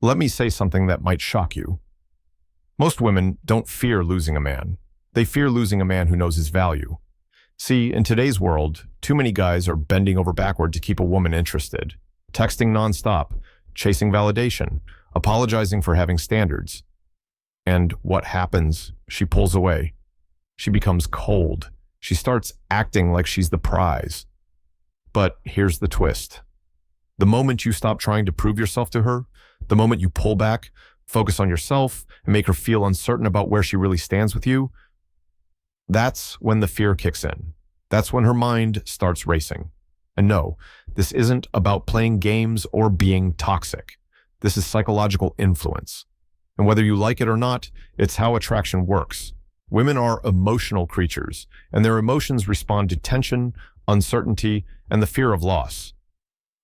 Let me say something that might shock you. Most women don't fear losing a man. They fear losing a man who knows his value. See, in today's world, too many guys are bending over backward to keep a woman interested, texting nonstop, chasing validation, apologizing for having standards. And what happens? She pulls away. She becomes cold. She starts acting like she's the prize. But here's the twist. The moment you stop trying to prove yourself to her, the moment you pull back, focus on yourself, and make her feel uncertain about where she really stands with you, that's when the fear kicks in. That's when her mind starts racing. And no, this isn't about playing games or being toxic. This is psychological influence. And whether you like it or not, it's how attraction works. Women are emotional creatures, and their emotions respond to tension, uncertainty, and the fear of loss.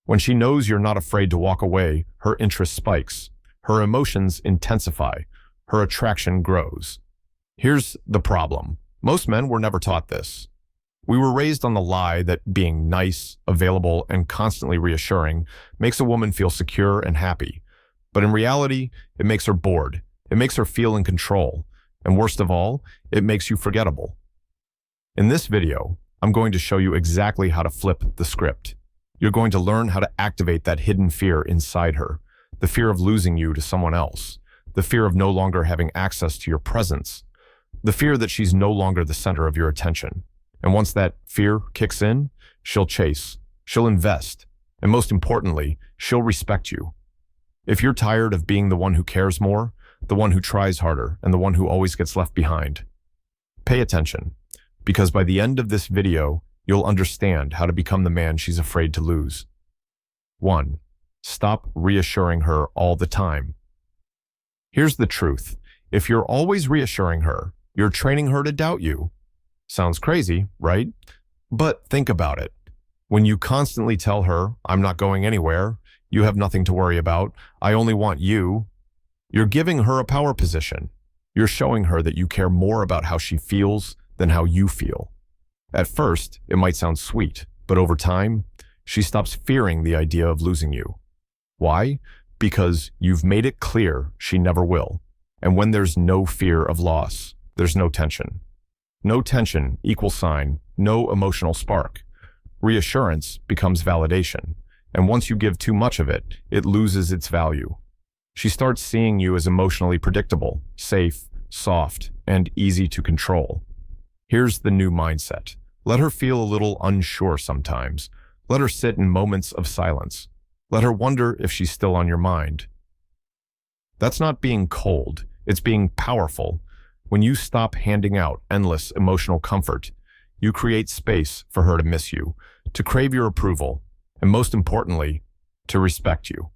When she knows you're not afraid to walk away, her interest spikes. Her emotions intensify. Her attraction grows. Here's the problem. Most men were never taught this. We were raised on the lie that being nice, available, and constantly reassuring makes a woman feel secure and happy. But in reality, it makes her bored. It makes her feel in control. And worst of all, it makes you forgettable. In this video, I'm going to show you exactly how to flip the script. You're going to learn how to activate that hidden fear inside her, the fear of losing you to someone else, the fear of no longer having access to your presence, the fear that she's no longer the center of your attention. And once that fear kicks in, she'll chase, she'll invest, and most importantly, she'll respect you. If you're tired of being the one who cares more, the one who tries harder, and the one who always gets left behind, pay attention, because by the end of this video, you'll understand how to become the man she's afraid to lose. 1. Stop reassuring her all the time. Here's the truth. If you're always reassuring her, you're training her to doubt you. Sounds crazy, right? But think about it. When you constantly tell her, "I'm not going anywhere, you have nothing to worry about, I only want you," you're giving her a power position. You're showing her that you care more about how she feels than how you feel. At first, it might sound sweet, but over time, she stops fearing the idea of losing you. Why? Because you've made it clear she never will. And when there's no fear of loss, there's no tension. No tension equals sign, no emotional spark. Reassurance becomes validation. And once you give too much of it, it loses its value. She starts seeing you as emotionally predictable, safe, soft, and easy to control. Here's the new mindset. Let her feel a little unsure sometimes. Let her sit in moments of silence. Let her wonder if she's still on your mind. That's not being cold. It's being powerful. When you stop handing out endless emotional comfort, you create space for her to miss you, to crave your approval, and most importantly, to respect you.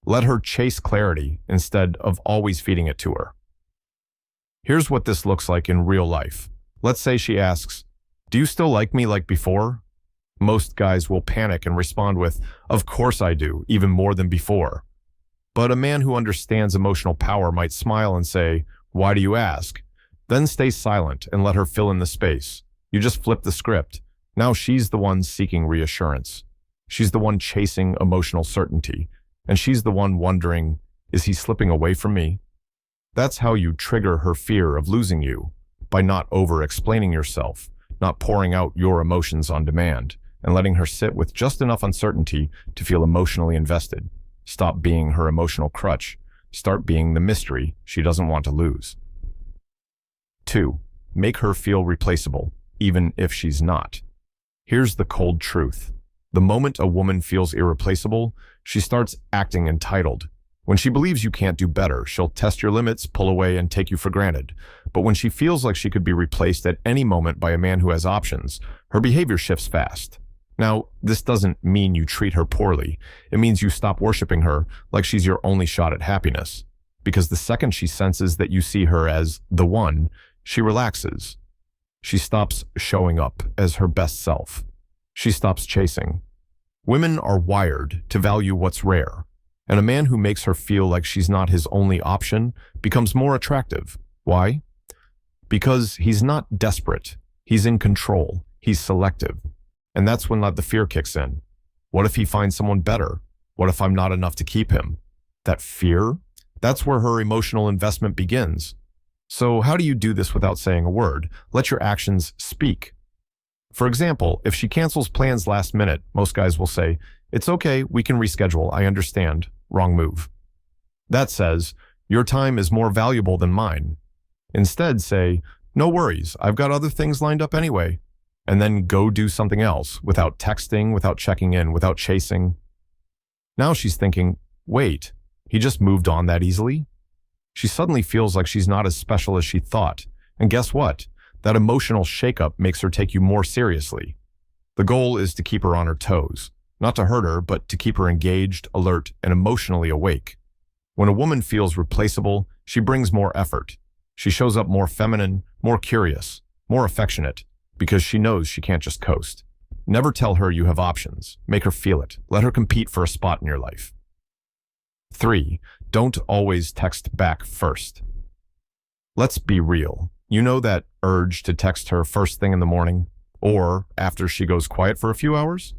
Let her chase clarity instead of always feeding it to her. Here's what this looks like in real life. Let's say she asks, "Do you still like me like before?" Most guys will panic and respond with, "Of course I do, even more than before." But a man who understands emotional power might smile and say, "Why do you ask?" Then stay silent and let her fill in the space. You just flip the script. Now she's the one seeking reassurance. She's the one chasing emotional certainty. And she's the one wondering, is he slipping away from me? That's how you trigger her fear of losing you, by not over-explaining yourself, not pouring out your emotions on demand, and letting her sit with just enough uncertainty to feel emotionally invested. Stop being her emotional crutch. Start being the mystery she doesn't want to lose. 2. Make her feel replaceable, even if she's not. Here's the cold truth. The moment a woman feels irreplaceable, she starts acting entitled. When she believes you can't do better, she'll test your limits, pull away, and take you for granted. But when she feels like she could be replaced at any moment by a man who has options, her behavior shifts fast. Now, this doesn't mean you treat her poorly. It means you stop worshiping her like she's your only shot at happiness. Because the second she senses that you see her as the one, she relaxes. She stops showing up as her best self. She stops chasing. Women are wired to value what's rare, and a man who makes her feel like she's not his only option becomes more attractive. Why? Because he's not desperate. He's in control. He's selective. And that's when the fear kicks in. What if he finds someone better? What if I'm not enough to keep him? that fear, that's where her emotional investment begins. So how do you do this without saying a word? Let your actions speak. For example, if she cancels plans last minute, most guys will say, "It's okay, we can reschedule, I understand." Wrong move. That says, "Your time is more valuable than mine." Instead, say, "No worries, I've got other things lined up anyway." And then go do something else without texting, without checking in, without chasing. Now she's thinking, wait, he just moved on that easily? She suddenly feels like she's not as special as she thought. And guess what? That emotional shakeup makes her take you more seriously. The goal is to keep her on her toes, not to hurt her, but to keep her engaged, alert, and emotionally awake. When a woman feels replaceable, she brings more effort. She shows up more feminine, more curious, more affectionate, because she knows she can't just coast. Never tell her you have options. Make her feel it. Let her compete for a spot in your life. 3. Don't always text back first. Let's be real. You know that urge to text her first thing in the morning or after she goes quiet for a few hours?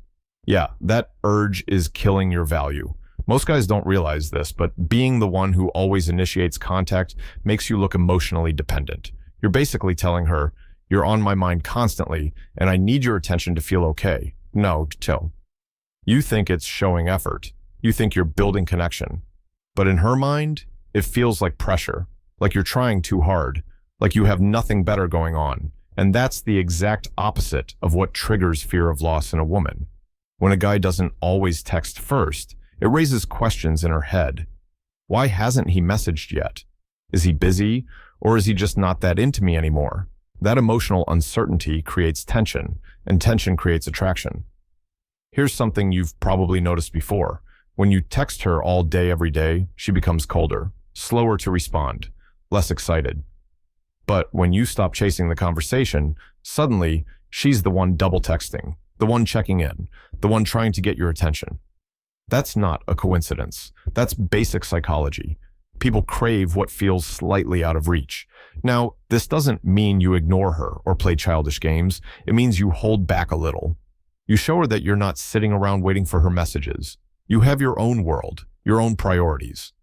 Yeah, that urge is killing your value. Most guys don't realize this, but being the one who always initiates contact makes you look emotionally dependent. You're basically telling her, "You're on my mind constantly, and I need your attention to feel okay." No, chill. You think it's showing effort. You think you're building connection. But in her mind, it feels like pressure, like you're trying too hard, like you have nothing better going on. And that's the exact opposite of what triggers fear of loss in a woman. When a guy doesn't always text first, it raises questions in her head. Why hasn't he messaged yet? Is he busy, or is he just not that into me anymore? That emotional uncertainty creates tension, and tension creates attraction. Here's something you've probably noticed before. When you text her all day every day, she becomes colder, slower to respond, less excited. But when you stop chasing the conversation, suddenly she's the one double texting, the one checking in, the one trying to get your attention. That's not a coincidence. That's basic psychology. People crave what feels slightly out of reach. Now, this doesn't mean you ignore her or play childish games. It means you hold back a little. You show her that you're not sitting around waiting for her messages. You have your own world, your own priorities.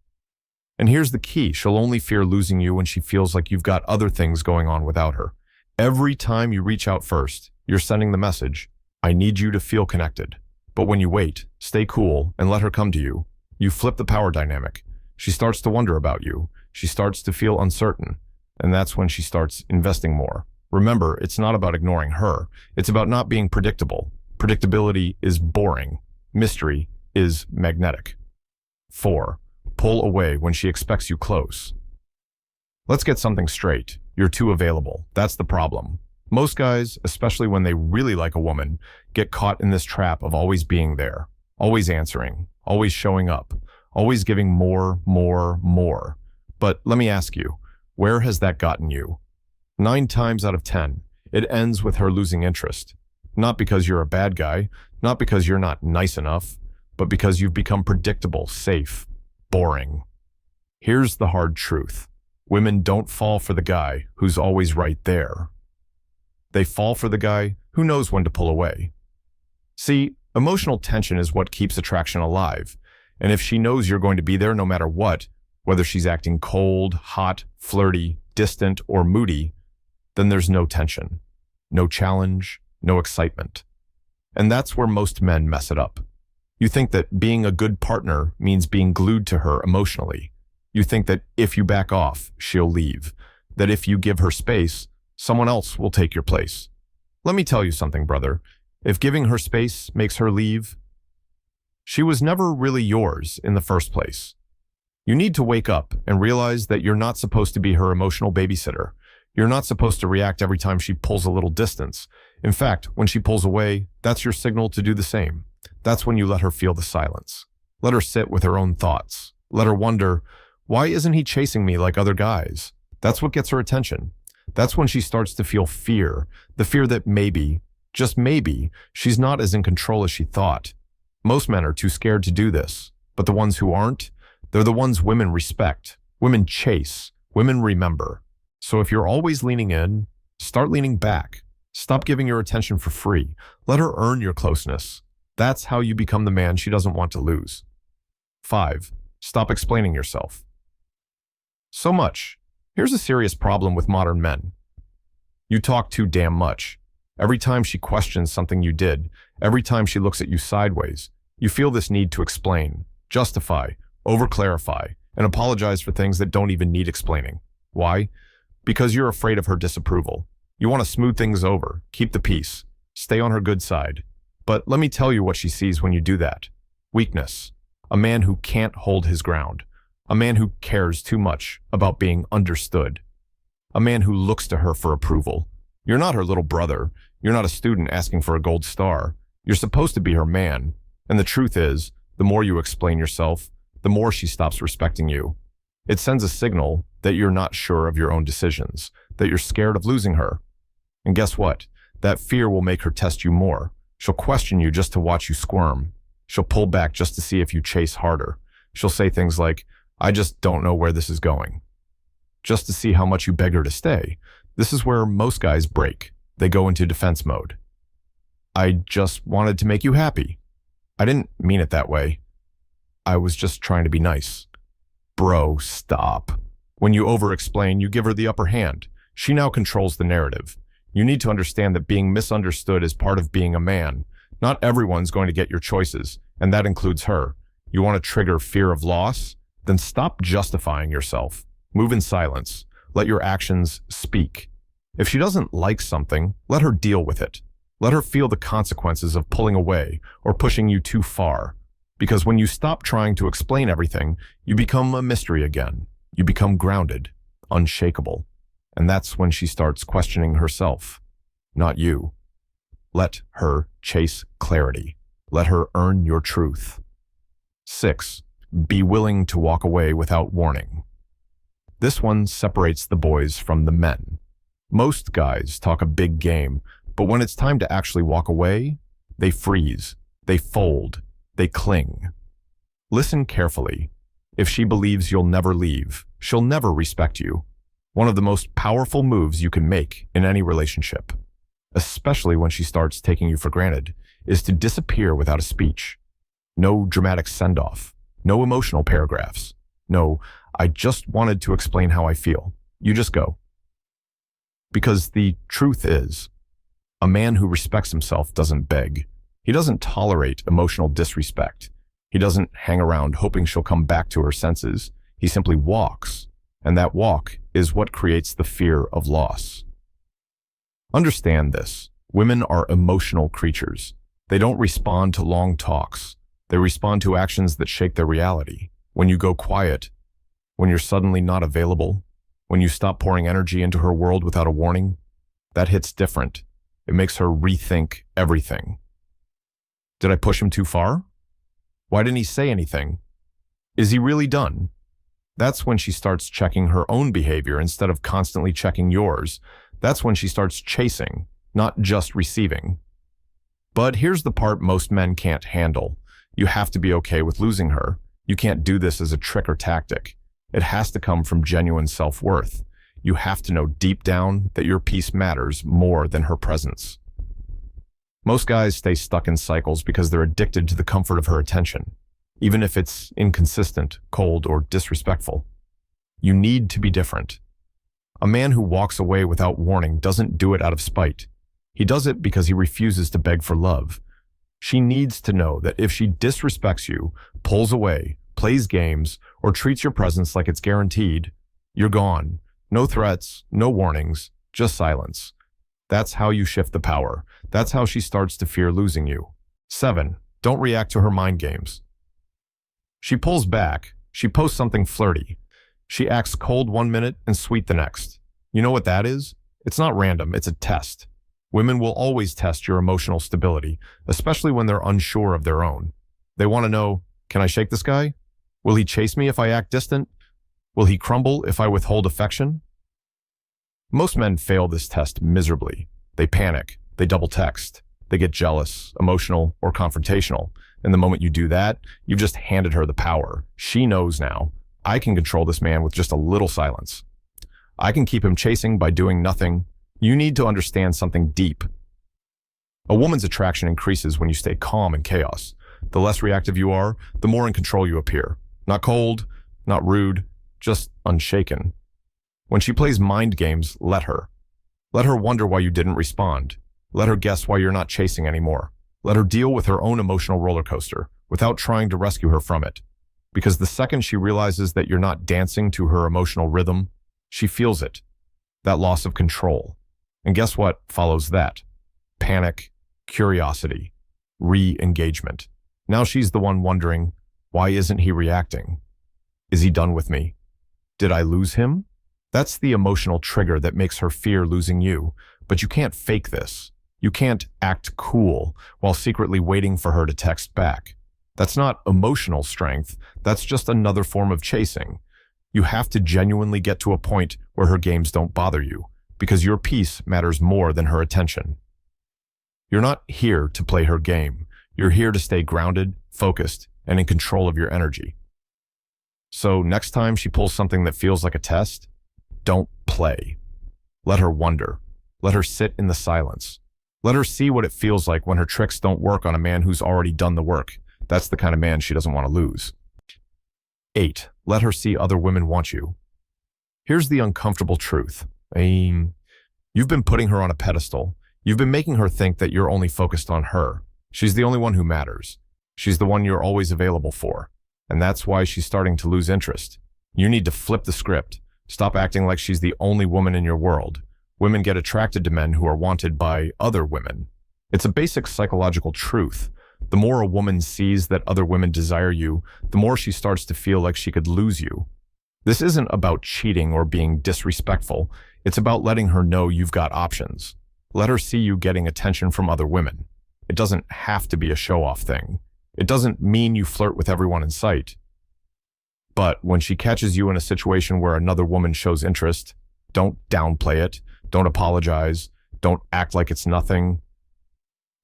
And here's the key. She'll only fear losing you when she feels like you've got other things going on without her. Every time you reach out first, you're sending the message, "I need you to feel connected." But when you wait, stay cool, and let her come to you, you flip the power dynamic. She starts to wonder about you. She starts to feel uncertain. And that's when she starts investing more. Remember, it's not about ignoring her. It's about not being predictable. Predictability is boring. Mystery is magnetic. 4. Pull away when she expects you close. Let's get something straight. You're too available. That's the problem. Most guys, especially when they really like a woman, get caught in this trap of always being there, always answering, always showing up, always giving more. But let me ask you, where has that gotten you? 9 times out of 10, it ends with her losing interest. Not because you're a bad guy, not because you're not nice enough, but because you've become predictable, safe, boring. Here's the hard truth. Women don't fall for the guy who's always right there. They fall for the guy who knows when to pull away. See, emotional tension is what keeps attraction alive. And if she knows you're going to be there no matter what, whether she's acting cold, hot, flirty, distant, or moody, then there's no tension, no challenge, no excitement. And that's where most men mess it up. You think that being a good partner means being glued to her emotionally. You think that if you back off, she'll leave. That if you give her space, someone else will take your place. Let me tell you something, brother. If giving her space makes her leave, she was never really yours in the first place. You need to wake up and realize that you're not supposed to be her emotional babysitter. You're not supposed to react every time she pulls a little distance. In fact, when she pulls away, that's your signal to do the same. That's when you let her feel the silence. Let her sit with her own thoughts. Let her wonder, why isn't he chasing me like other guys? That's what gets her attention. That's when she starts to feel fear, the fear that maybe, just maybe, she's not as in control as she thought. Most men are too scared to do this, but the ones who aren't, they're the ones women respect, women chase, women remember. So if you're always leaning in, start leaning back. Stop giving your attention for free. Let her earn your closeness. That's how you become the man she doesn't want to lose. 5. Stop explaining yourself. So much. Here's a serious problem with modern men. You talk too damn much. Every time she questions something you did, every time she looks at you sideways, you feel this need to explain, justify, overclarify, and apologize for things that don't even need explaining. Why? Because you're afraid of her disapproval. You want to smooth things over, keep the peace, stay on her good side. But let me tell you what she sees when you do that. Weakness. A man who can't hold his ground. A man who cares too much about being understood. A man who looks to her for approval. You're not her little brother. You're not a student asking for a gold star. You're supposed to be her man. And the truth is, the more you explain yourself, the more she stops respecting you. It sends a signal that you're not sure of your own decisions, that you're scared of losing her. And guess what? That fear will make her test you more. She'll question you just to watch you squirm. She'll pull back just to see if you chase harder. She'll say things like, I just don't know where this is going. Just to see how much you beg her to stay. This is where most guys break. They go into defense mode. I just wanted to make you happy. I didn't mean it that way. I was just trying to be nice. Bro, stop. When you over-explain, you give her the upper hand. She now controls the narrative. You need to understand that being misunderstood is part of being a man. Not everyone's going to get your choices, and that includes her. You want to trigger fear of loss? Then stop justifying yourself. Move in silence. Let your actions speak. If she doesn't like something, let her deal with it. Let her feel the consequences of pulling away or pushing you too far. Because when you stop trying to explain everything, you become a mystery again. You become grounded, unshakable. And that's when she starts questioning herself, not you. Let her chase clarity. Let her earn your truth. 6. Be willing to walk away without warning. This one separates the boys from the men. Most guys talk a big game, but when it's time to actually walk away, they freeze, they fold, they cling. Listen carefully. If she believes you'll never leave, she'll never respect you. One of the most powerful moves you can make in any relationship, especially when she starts taking you for granted, is to disappear without a speech. No dramatic send-off. No emotional paragraphs. No, I just wanted to explain how I feel. You just go. Because the truth is, a man who respects himself doesn't beg. He doesn't tolerate emotional disrespect. He doesn't hang around hoping she'll come back to her senses. He simply walks, and that walk is what creates the fear of loss. Understand this. Women are emotional creatures. They don't respond to long talks. They respond to actions that shake their reality. When you go quiet, when you're suddenly not available, when you stop pouring energy into her world without a warning, that hits different. It makes her rethink everything. Did I push him too far? Why didn't he say anything? Is he really done? That's when she starts checking her own behavior instead of constantly checking yours. That's when she starts chasing, not just receiving. But here's the part most men can't handle. You have to be okay with losing her. You can't do this as a trick or tactic. It has to come from genuine self-worth. You have to know deep down that your peace matters more than her presence. Most guys stay stuck in cycles because they're addicted to the comfort of her attention, even if it's inconsistent, cold, or disrespectful. You need to be different. A man who walks away without warning doesn't do it out of spite. He does it because he refuses to beg for love. She needs to know that if she disrespects you, pulls away, plays games, or treats your presence like it's guaranteed, you're gone. No threats, no warnings, just silence. That's how you shift the power. That's how she starts to fear losing you. 7. Don't react to her mind games. She pulls back. She posts something flirty. She acts cold one minute and sweet the next. You know what that is? It's not random, it's a test. Women will always test your emotional stability, especially when they're unsure of their own. They want to know, can I shake this guy? Will he chase me if I act distant? Will he crumble if I withhold affection? Most men fail this test miserably. They panic, they double text, they get jealous, emotional, or confrontational. And the moment you do that, you've just handed her the power. She knows now, I can control this man with just a little silence. I can keep him chasing by doing nothing. You need to understand something deep. A woman's attraction increases when you stay calm in chaos. The less reactive you are, the more in control you appear. Not cold, not rude, just unshaken. When she plays mind games, let her. Let her wonder why you didn't respond. Let her guess why you're not chasing anymore. Let her deal with her own emotional roller coaster without trying to rescue her from it. Because the second she realizes that you're not dancing to her emotional rhythm, she feels it. That loss of control. And guess what follows that? Panic, curiosity, re-engagement. Now she's the one wondering, why isn't he reacting? Is he done with me? Did I lose him? That's the emotional trigger that makes her fear losing you, but you can't fake this. You can't act cool while secretly waiting for her to text back. That's not emotional strength, that's just another form of chasing. You have to genuinely get to a point where her games don't bother you, because your peace matters more than her attention. You're not here to play her game. You're here to stay grounded, focused, and in control of your energy. So next time she pulls something that feels like a test, don't play. Let her wonder. Let her sit in the silence. Let her see what it feels like when her tricks don't work on a man who's already done the work. That's the kind of man she doesn't want to lose. 8. Let her see other women want you. Here's the uncomfortable truth. You've been putting her on a pedestal. You've been making her think that you're only focused on her. She's the only one who matters. She's the one you're always available for. And that's why she's starting to lose interest. You need to flip the script. Stop acting like she's the only woman in your world. Women get attracted to men who are wanted by other women. It's a basic psychological truth. The more a woman sees that other women desire you, the more she starts to feel like she could lose you. This isn't about cheating or being disrespectful. It's about letting her know you've got options. Let her see you getting attention from other women. It doesn't have to be a show-off thing. It doesn't mean you flirt with everyone in sight. But when she catches you in a situation where another woman shows interest, don't downplay it. Don't apologize. Don't act like it's nothing.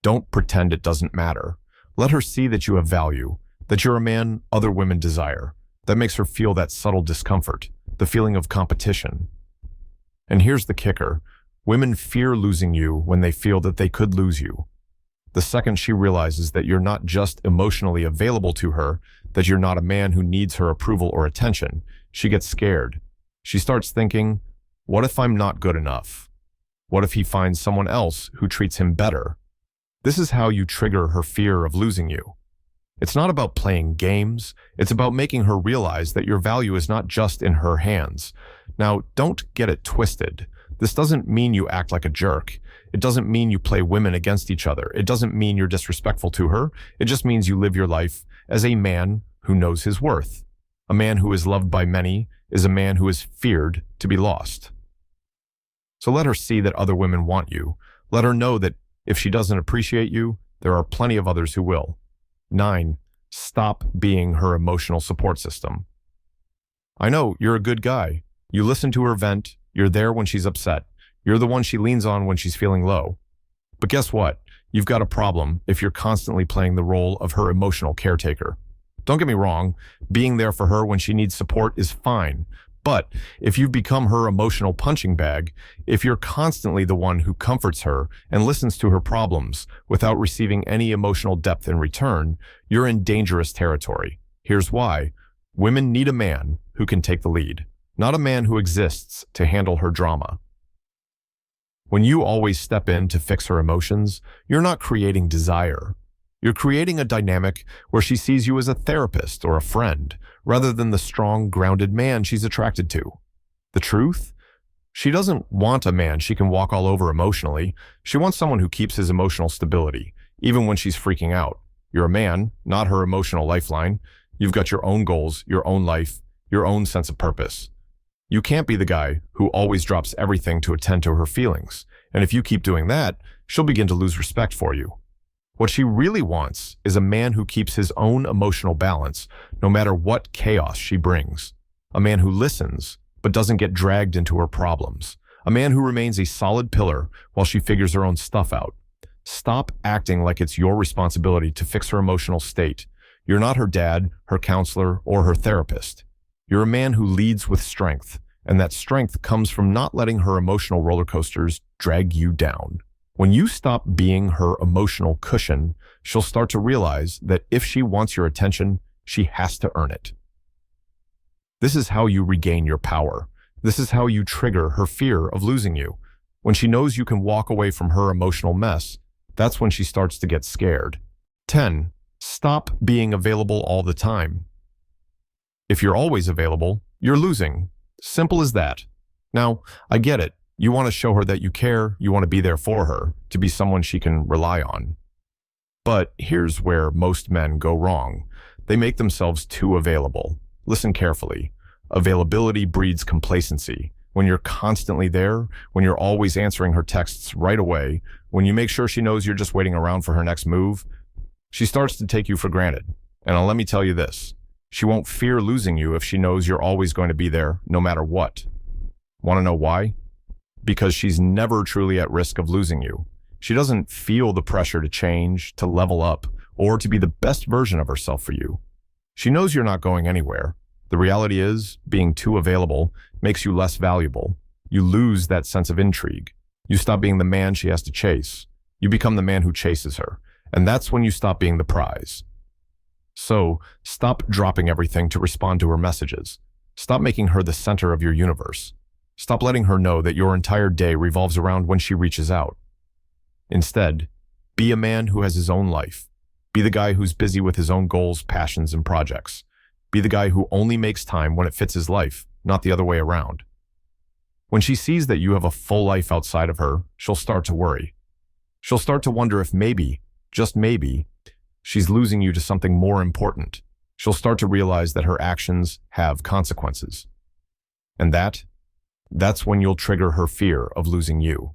Don't pretend it doesn't matter. Let her see that you have value, that you're a man other women desire. That makes her feel that subtle discomfort, the feeling of competition. And here's the kicker. Women fear losing you when they feel that they could lose you. The second she realizes that you're not just emotionally available to her, that you're not a man who needs her approval or attention, she gets scared. She starts thinking, what if I'm not good enough? What if he finds someone else who treats him better? This is how you trigger her fear of losing you. It's not about playing games. It's about making her realize that your value is not just in her hands. Now, don't get it twisted. This doesn't mean you act like a jerk. It doesn't mean you play women against each other. It doesn't mean you're disrespectful to her. It just means you live your life as a man who knows his worth. A man who is loved by many is a man who is feared to be lost. So let her see that other women want you. Let her know that if she doesn't appreciate you, there are plenty of others who will. 9. Stop being her emotional support system. I know, you're a good guy. You listen to her vent. You're there when she's upset. You're the one she leans on when she's feeling low. But guess what? You've got a problem if you're constantly playing the role of her emotional caretaker. Don't get me wrong, being there for her when she needs support is fine. But if you've become her emotional punching bag, if you're constantly the one who comforts her and listens to her problems without receiving any emotional depth in return, you're in dangerous territory. Here's why. Women need a man who can take the lead, not a man who exists to handle her drama. When you always step in to fix her emotions, you're not creating desire. You're creating a dynamic where she sees you as a therapist or a friend, rather than the strong, grounded man she's attracted to. The truth? She doesn't want a man she can walk all over emotionally. She wants someone who keeps his emotional stability, even when she's freaking out. You're a man, not her emotional lifeline. You've got your own goals, your own life, your own sense of purpose. You can't be the guy who always drops everything to attend to her feelings. And if you keep doing that, she'll begin to lose respect for you. What she really wants is a man who keeps his own emotional balance, no matter what chaos she brings. A man who listens, but doesn't get dragged into her problems. A man who remains a solid pillar while she figures her own stuff out. Stop acting like it's your responsibility to fix her emotional state. You're not her dad, her counselor, or her therapist. You're a man who leads with strength, and that strength comes from not letting her emotional roller coasters drag you down. When you stop being her emotional cushion, she'll start to realize that if she wants your attention, she has to earn it. This is how you regain your power. This is how you trigger her fear of losing you. When she knows you can walk away from her emotional mess, that's when she starts to get scared. 10. Stop being available all the time. If you're always available, you're losing. Simple as that. Now, I get it. You want to show her that you care, you want to be there for her, to be someone she can rely on. But here's where most men go wrong. They make themselves too available. Listen carefully. Availability breeds complacency. When you're constantly there, when you're always answering her texts right away, when you make sure she knows you're just waiting around for her next move, she starts to take you for granted. And let me tell you this, she won't fear losing you if she knows you're always going to be there, no matter what. Want to know why? Because she's never truly at risk of losing you. She doesn't feel the pressure to change, to level up, or to be the best version of herself for you. She knows you're not going anywhere. The reality is, being too available makes you less valuable. You lose that sense of intrigue. You stop being the man she has to chase. You become the man who chases her. And that's when you stop being the prize. So, stop dropping everything to respond to her messages. Stop making her the center of your universe. Stop letting her know that your entire day revolves around when she reaches out. Instead, be a man who has his own life. Be the guy who's busy with his own goals, passions, and projects. Be the guy who only makes time when it fits his life, not the other way around. When she sees that you have a full life outside of her, she'll start to worry. She'll start to wonder if maybe, just maybe, she's losing you to something more important. She'll start to realize that her actions have consequences. And that's when you'll trigger her fear of losing you.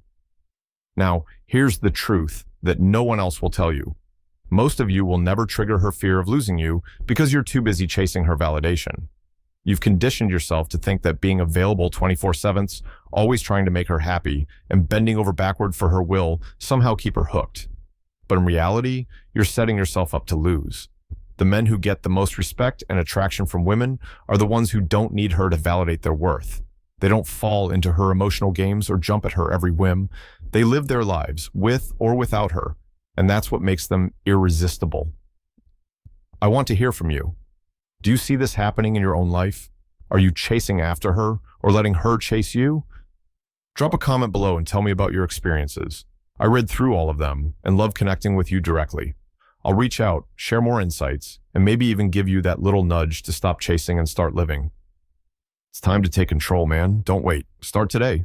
Now, here's the truth that no one else will tell you. Most of you will never trigger her fear of losing you because you're too busy chasing her validation. You've conditioned yourself to think that being available 24/7, always trying to make her happy, and bending over backward for her will somehow keep her hooked. But in reality, you're setting yourself up to lose. The men who get the most respect and attraction from women are the ones who don't need her to validate their worth. They don't fall into her emotional games or jump at her every whim. They live their lives with or without her, and that's what makes them irresistible. I want to hear from you. Do you see this happening in your own life? Are you chasing after her or letting her chase you? Drop a comment below and tell me about your experiences. I read through all of them and love connecting with you directly. I'll reach out, share more insights, and maybe even give you that little nudge to stop chasing and start living. It's time to take control, man. Don't wait. Start today.